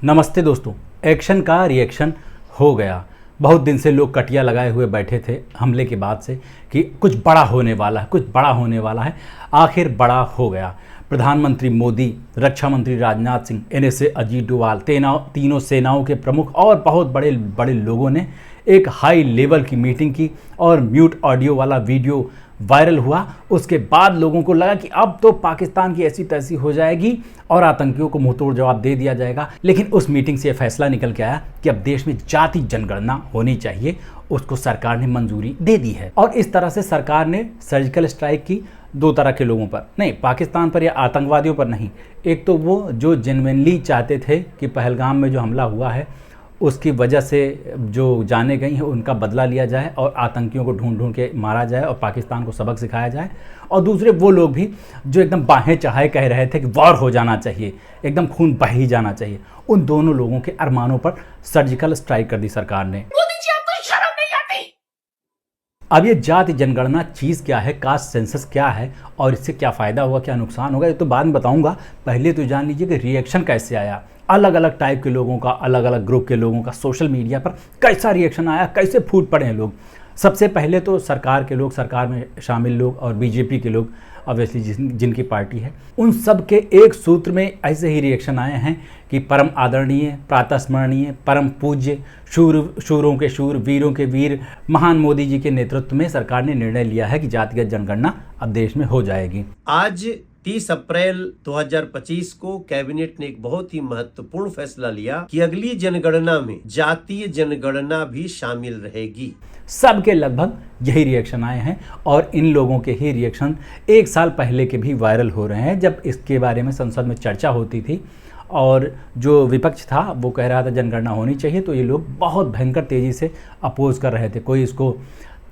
नमस्ते दोस्तों, एक्शन का रिएक्शन हो गया। बहुत दिन से लोग कटिया लगाए हुए बैठे थे हमले के बाद से कि कुछ बड़ा होने वाला है, कुछ बड़ा होने वाला है। आखिर बड़ा हो गया। प्रधानमंत्री मोदी, रक्षा मंत्री राजनाथ सिंह, एनएसए अजीत डोभाल, तीनों सेनाओं के प्रमुख और बहुत बड़े बड़े लोगों ने एक हाई लेवल की मीटिंग की और म्यूट ऑडियो वाला वीडियो वायरल हुआ। उसके बाद लोगों को लगा कि अब तो पाकिस्तान की ऐसी तैसी हो जाएगी और आतंकियों को मुंहतोड़ जवाब दे दिया जाएगा। लेकिन उस मीटिंग से यह फैसला निकल के आया कि अब देश में जाति जनगणना होनी चाहिए। उसको सरकार ने मंजूरी दे दी है और इस तरह से सरकार ने सर्जिकल स्ट्राइक की दो तरह के लोगों पर, नहीं पाकिस्तान पर या आतंकवादियों पर नहीं। एक तो वो जो जेन्युइनली चाहते थे कि पहलगाम में जो हमला हुआ है उसकी वजह से जो जाने गई हैं उनका बदला लिया जाए और आतंकियों को ढूंढ ढूंढ के मारा जाए और पाकिस्तान को सबक सिखाया जाए। और दूसरे वो लोग भी जो एकदम बाहें चढ़ाए कह रहे थे कि वॉर हो जाना चाहिए, एकदम खून बह ही जाना चाहिए। उन दोनों लोगों के अरमानों पर सर्जिकल स्ट्राइक कर दी सरकार ने। अब ये जाति जनगणना चीज़ क्या है, कास्ट सेंसस क्या है और इससे क्या फ़ायदा होगा, क्या नुकसान होगा, ये तो बाद में बताऊंगा। पहले तो जान लीजिए कि रिएक्शन कैसे आया। अलग अलग टाइप के लोगों का, अलग अलग ग्रुप के लोगों का सोशल मीडिया पर कैसा रिएक्शन आया, कैसे फूट पड़े हैं लोग। सबसे पहले तो सरकार के लोग, सरकार में शामिल लोग और बीजेपी के लोग ऑब्वियसली जिनकी पार्टी है, उन सब के एक सूत्र में ऐसे ही रिएक्शन आए हैं कि परम आदरणीय, प्रातः स्मरणीय, परम पूज्य, शूरों के शूर, वीरों के वीर महान मोदी जी के नेतृत्व में सरकार ने निर्णय लिया है कि जातिगत जनगणना अब देश में हो जाएगी। आज 30 अप्रैल 2025 को कैबिनेट ने एक बहुत ही महत्वपूर्ण फैसला लिया कि अगली जनगणना में जातीय जनगणना भी शामिल रहेगी। सबके लगभग यही रिएक्शन आए हैं और इन लोगों के ही रिएक्शन एक साल पहले के भी वायरल हो रहे हैं, जब इसके बारे में संसद में चर्चा होती थी और जो विपक्ष था वो कह रहा था जनगणना होनी चाहिए, तो ये लोग बहुत भयंकर तेज़ी से अपोज कर रहे थे। कोई इसको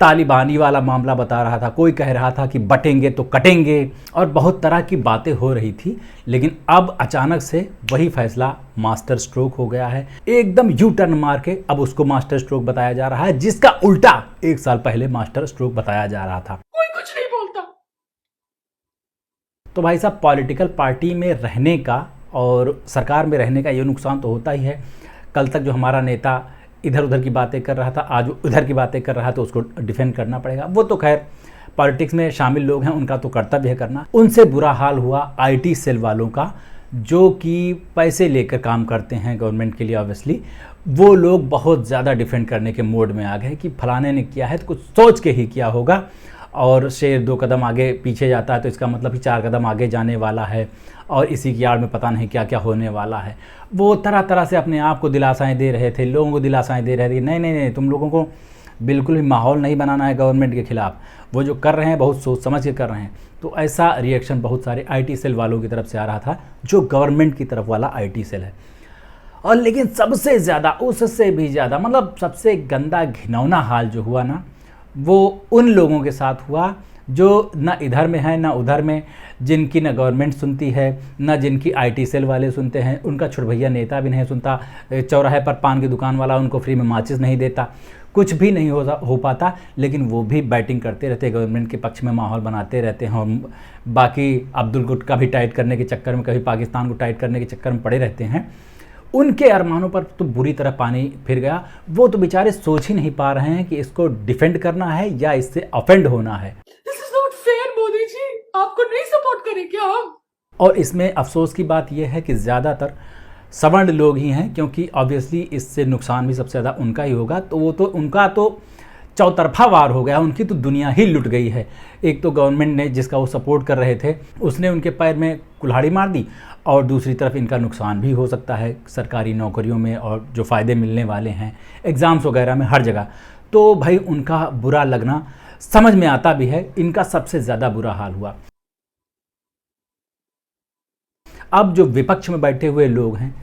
तालिबानी वाला मामला बता रहा था, कोई कह रहा था कि बटेंगे तो कटेंगे और बहुत तरह की बातें हो रही थी। लेकिन अब अचानक से वही फैसला मास्टर स्ट्रोक हो गया है। एकदम यू टर्न मार के अब उसको मास्टर स्ट्रोक बताया जा रहा है, जिसका उल्टा एक साल पहले मास्टर स्ट्रोक बताया जा रहा था। कोई कुछ नहीं बोलता। तो भाई साहब, पॉलिटिकल पार्टी में रहने का और सरकार में रहने का ये नुकसान तो होता ही है। कल तक जो हमारा नेता इधर उधर की बातें कर रहा था, आज उधर की बातें कर रहा है, तो उसको डिफेंड करना पड़ेगा। वो तो खैर पॉलिटिक्स में शामिल लोग हैं, उनका तो कर्तव्य है करना। उनसे बुरा हाल हुआ आईटी सेल वालों का, जो कि पैसे लेकर काम करते हैं गवर्नमेंट के लिए। ऑब्वियसली वो लोग बहुत ज़्यादा डिफेंड करने के मोड में आ गए कि फलाने ने किया है तो कुछ सोच के ही किया होगा, और शेर 2 कदम आगे पीछे जाता है तो इसका मतलब कि 4 कदम आगे जाने वाला है और इसी की आड़ में पता नहीं क्या क्या होने वाला है। वो तरह तरह से अपने आप को दिलासाएं दे रहे थे, लोगों को दिलासाएं दे रहे थे, नहीं नहीं नहीं, तुम लोगों को बिल्कुल भी माहौल नहीं बनाना है गवर्नमेंट के खिलाफ। वो जो कर रहे हैं बहुत सोच समझ के कर रहे हैं। तो ऐसा रिएक्शन बहुत सारे आईटी सेल वालों की तरफ से आ रहा था, जो गवर्नमेंट की तरफ वाला आईटी सेल है। और लेकिन सबसे ज़्यादा, उससे भी ज़्यादा, मतलब सबसे गंदा घिनौना हाल जो हुआ ना, वो उन लोगों के साथ हुआ जो ना इधर में है ना उधर में, जिनकी ना गवर्नमेंट सुनती है ना जिनकी आईटी सेल वाले सुनते हैं। उनका छुटभैया नेता भी नहीं सुनता, चौराहे पर पान की दुकान वाला उनको फ्री में माचिस नहीं देता, कुछ भी नहीं हो पाता। लेकिन वो भी बैटिंग करते रहते, गवर्नमेंट के पक्ष में माहौल बनाते रहते हैं और बाकी अब्दुल गुट का भी टाइट करने के चक्कर में, कभी पाकिस्तान को टाइट करने के चक्कर में पड़े रहते हैं। उनके अरमानों पर तो बुरी तरह पानी फिर गया। वो तो बेचारे सोच ही नहीं पा रहे हैं कि इसको डिफेंड करना है या इससे ऑफेंड होना है। This is not fair, Modi ji, आपको नहीं सपोर्ट करें क्या हम? और इसमें अफसोस की बात यह है कि ज़्यादातर सवर्ण लोग ही हैं, क्योंकि ऑब्वियसली इससे नुकसान भी सबसे ज़्यादा उनका ही होगा। तो वो तो उनका तो चौतरफा वार हो गया, उनकी तो दुनिया ही लुट गई है। एक तो गवर्नमेंट ने, जिसका वो सपोर्ट कर रहे थे, उसने उनके पैर में कुल्हाड़ी मार दी, और दूसरी तरफ इनका नुकसान भी हो सकता है सरकारी नौकरियों में और जो फ़ायदे मिलने वाले हैं एग्ज़ाम्स वगैरह में, हर जगह। तो भाई उनका बुरा लगना समझ में आता भी है। इनका सबसे ज़्यादा बुरा हाल हुआ। अब जो विपक्ष में बैठे हुए लोग हैं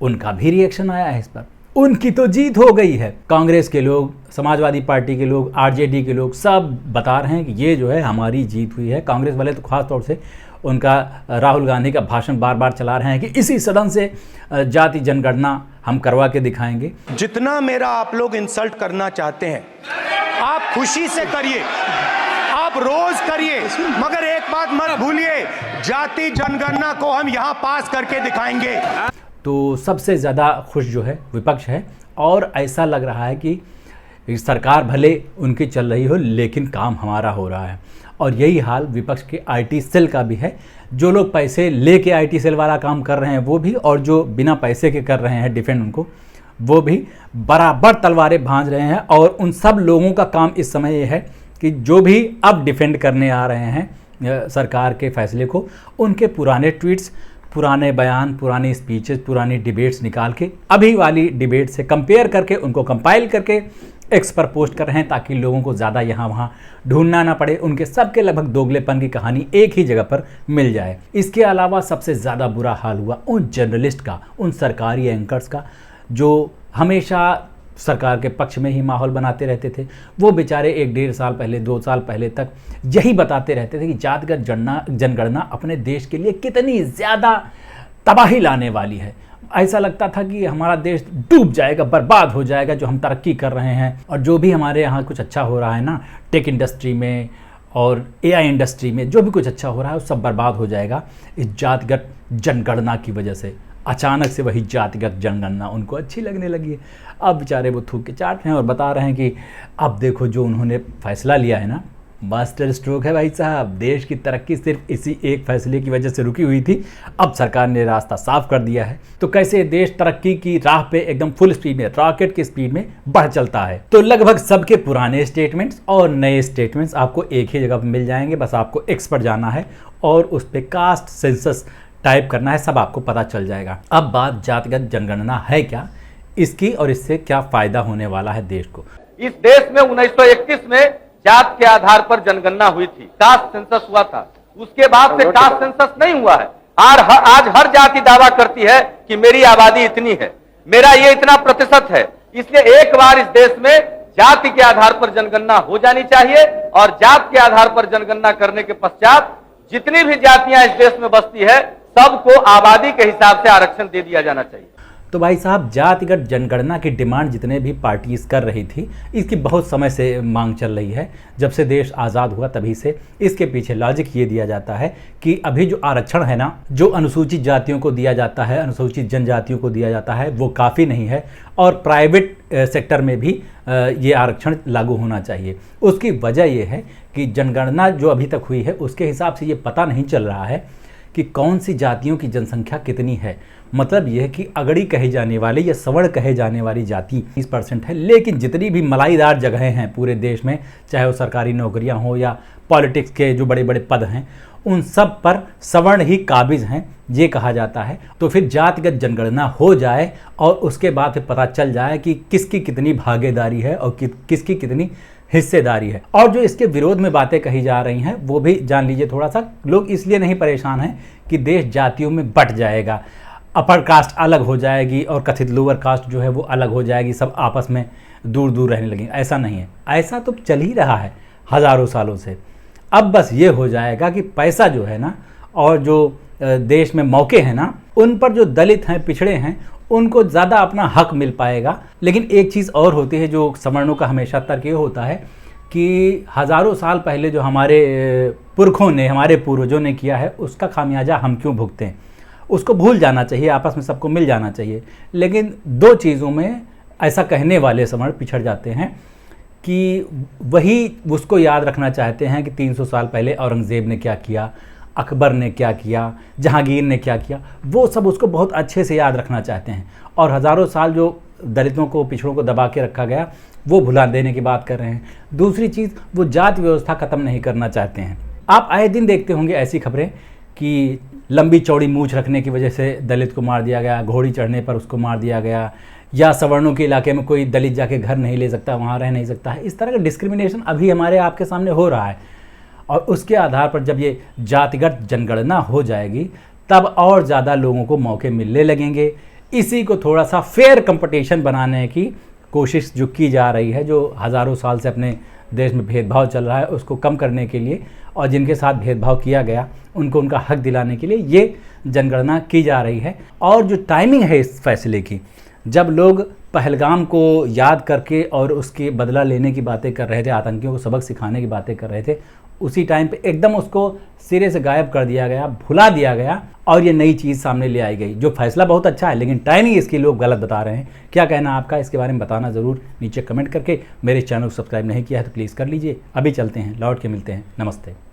उनका भी रिएक्शन आया है इस पर। उनकी तो जीत हो गई है। कांग्रेस के लोग, समाजवादी पार्टी के लोग, आरजेडी के लोग सब बता रहे हैं कि ये जो है हमारी जीत हुई है। कांग्रेस वाले तो खास तौर से उनका राहुल गांधी का भाषण बार बार चला रहे हैं कि इसी सदन से जाति जनगणना हम करवा के दिखाएंगे। जितना मेरा आप लोग इंसल्ट करना चाहते हैं आप खुशी से करिए, आप रोज करिए, मगर एक बात मत भूलिए, जाति जनगणना को हम यहाँ पास करके दिखाएंगे। तो सबसे ज़्यादा खुश जो है विपक्ष है। और ऐसा लग रहा है कि सरकार भले उनकी चल रही हो लेकिन काम हमारा हो रहा है। और यही हाल विपक्ष के आईटी सेल का भी है। जो लोग पैसे लेके आईटी सेल वाला काम कर रहे हैं वो भी, और जो बिना पैसे के कर रहे हैं डिफेंड उनको, वो भी बराबर तलवारें भांज रहे हैं। और उन सब लोगों का काम इस समय ये है कि जो भी अब डिफेंड करने आ रहे हैं सरकार के फैसले को, उनके पुराने ट्वीट्स, पुराने बयान, पुरानी स्पीचेस, पुरानी डिबेट्स निकाल के अभी वाली डिबेट से कंपेयर करके उनको कंपाइल करके एक्स पर पोस्ट कर रहे हैं, ताकि लोगों को ज़्यादा यहाँ वहाँ ढूंढना ना पड़े। उनके सबके लगभग दोगलेपन की कहानी एक ही जगह पर मिल जाए। इसके अलावा सबसे ज़्यादा बुरा हाल हुआ उन जर्नलिस्ट का, उन सरकारी एंकर्स का जो हमेशा सरकार के पक्ष में ही माहौल बनाते रहते थे। वो बेचारे 1-1.5 साल पहले, 2 साल पहले तक यही बताते रहते थे कि जातिगत जनगणना अपने देश के लिए कितनी ज़्यादा तबाही लाने वाली है। ऐसा लगता था कि हमारा देश डूब जाएगा, बर्बाद हो जाएगा, जो हम तरक्की कर रहे हैं और जो भी हमारे यहाँ कुछ अच्छा हो रहा है ना, टेक इंडस्ट्री में और एआई इंडस्ट्री में जो भी कुछ अच्छा हो रहा है वो सब बर्बाद हो जाएगा इस जातिगत जनगणना की वजह से। अचानक से वही जातिगत जनगणना उनको अच्छी लगने लगी है। अब बेचारे वो थूक के चाट रहे हैं और बता रहे हैं कि अब देखो जो उन्होंने फैसला लिया है ना, मास्टर स्ट्रोक है भाई साहब। देश की तरक्की सिर्फ इसी एक फैसले की वजह से रुकी हुई थी, अब सरकार ने रास्ता साफ कर दिया है। तो कैसे देश तरक्की की राह पे एकदम फुल स्पीड में, रॉकेट की स्पीड में बढ़ चलता है। तो लगभग सबके पुराने स्टेटमेंट्स और नए स्टेटमेंट्स आपको एक ही जगह पर मिल जाएंगे। बस आपको एक्स पर जाना है और उस पर कास्ट सेंसस टाइप करना है, सब आपको पता चल जाएगा। अब बात जातिगत जनगणना है क्या, इसकी और इससे क्या फायदा होने वाला है देश को। इस देश में 1931 में जात के आधार पर जनगणना हुई थी, कास्ट सेंसस हुआ था। उसके बाद से कास्ट सेंसस नहीं हुआ है। आज हर जाति दावा करती है कि मेरी आबादी इतनी है, मेरा ये इतना प्रतिशत है। इसलिए एक बार इस देश में जाति के आधार पर जनगणना हो जानी चाहिए और जात के आधार पर जनगणना करने के पश्चात जितनी भी जातियां इस देश में बसती है सबको आबादी के हिसाब से आरक्षण दे दिया जाना चाहिए। तो भाई साहब, जातिगत जनगणना की डिमांड जितने भी पार्टीज कर रही थी, इसकी बहुत समय से मांग चल रही है। जब से देश आज़ाद हुआ तभी से इसके पीछे लॉजिक ये दिया जाता है कि अभी जो आरक्षण है ना, जो अनुसूचित जातियों को दिया जाता है, अनुसूचित जनजातियों को दिया जाता है, वो काफ़ी नहीं है और प्राइवेट सेक्टर में भी ये आरक्षण लागू होना चाहिए। उसकी वजह ये है कि जनगणना जो अभी तक हुई है उसके हिसाब से ये पता नहीं चल रहा है कि कौन सी जातियों की जनसंख्या कितनी है। मतलब यह है कि अगड़ी कहे जाने वाली या सवर्ण कहे जाने वाली जाति 30% है, लेकिन जितनी भी मलाईदार जगहें हैं पूरे देश में, चाहे वो सरकारी नौकरियां हो या पॉलिटिक्स के जो बड़े बड़े पद हैं, उन सब पर सवर्ण ही काबिज हैं, ये कहा जाता है। तो फिर जातिगत जनगणना हो जाए और उसके बाद फिर पता चल जाए कि किसकी कितनी भागीदारी है और किसकी कितनी हिस्सेदारी है। और जो इसके विरोध में बातें कही जा रही हैं वो भी जान लीजिए थोड़ा सा। लोग इसलिए नहीं परेशान हैं कि देश जातियों में बंट जाएगा, अपर कास्ट अलग हो जाएगी और कथित लोअर कास्ट जो है वो अलग हो जाएगी, सब आपस में दूर दूर रहने लगेंगे। ऐसा नहीं है, ऐसा तो चल ही रहा है हज़ारों सालों से। अब बस ये हो जाएगा कि पैसा जो है ना और जो देश में मौके हैं ना, उन पर जो दलित हैं, पिछड़े हैं, उनको ज़्यादा अपना हक मिल पाएगा। लेकिन एक चीज़ और होती है जो सवर्णों का हमेशा तर्क ये होता है कि हज़ारों साल पहले जो हमारे पुरखों ने, हमारे पूर्वजों ने किया है, उसका खामियाजा हम क्यों भुगतें। उसको भूल जाना चाहिए, आपस में सबको मिल जाना चाहिए। लेकिन दो चीज़ों में ऐसा कहने वाले सवर्ण पिछड़ जाते हैं कि वही उसको याद रखना चाहते हैं कि 300 साल पहले औरंगज़ेब ने क्या किया, अकबर ने क्या किया, जहांगीर ने क्या किया, वो सब उसको बहुत अच्छे से याद रखना चाहते हैं। और हज़ारों साल जो दलितों को, पिछड़ों को दबा के रखा गया, वो भुला देने की बात कर रहे हैं। दूसरी चीज़, वो जाति व्यवस्था ख़त्म नहीं करना चाहते हैं। आप आए दिन देखते होंगे ऐसी खबरें कि लंबी चौड़ी मूछ रखने की वजह से दलित को मार दिया गया, घोड़ी चढ़ने पर उसको मार दिया गया, या सवर्णों के इलाके में कोई दलित जाके घर नहीं ले सकता, वहाँ रह नहीं सकता है। इस तरह का डिस्क्रिमिनेशन अभी हमारे आपके सामने हो रहा है। और उसके आधार पर जब ये जातिगत जनगणना हो जाएगी तब और ज़्यादा लोगों को मौके मिलने लगेंगे। इसी को थोड़ा सा फेयर कंपटीशन बनाने की कोशिश जो की जा रही है, जो हज़ारों साल से अपने देश में भेदभाव चल रहा है, उसको कम करने के लिए और जिनके साथ भेदभाव किया गया उनको उनका हक दिलाने के लिए ये जनगणना की जा रही है। और जो टाइमिंग है इस फैसले की, जब लोग पहलगाम को याद करके और उसके बदला लेने की बातें कर रहे थे, आतंकियों को सबक सिखाने की बातें कर रहे थे, उसी टाइम पे एकदम उसको सिरे से गायब कर दिया गया, भुला दिया गया और ये नई चीज़ सामने ले आई गई। जो फैसला बहुत अच्छा है लेकिन टाइमिंग इसकी लोग गलत बता रहे हैं। क्या कहना आपका, इसके बारे में बताना ज़रूर नीचे कमेंट करके। मेरे चैनल को सब्सक्राइब नहीं किया है तो प्लीज़ कर लीजिए। अभी चलते हैं, लौट के मिलते हैं। नमस्ते।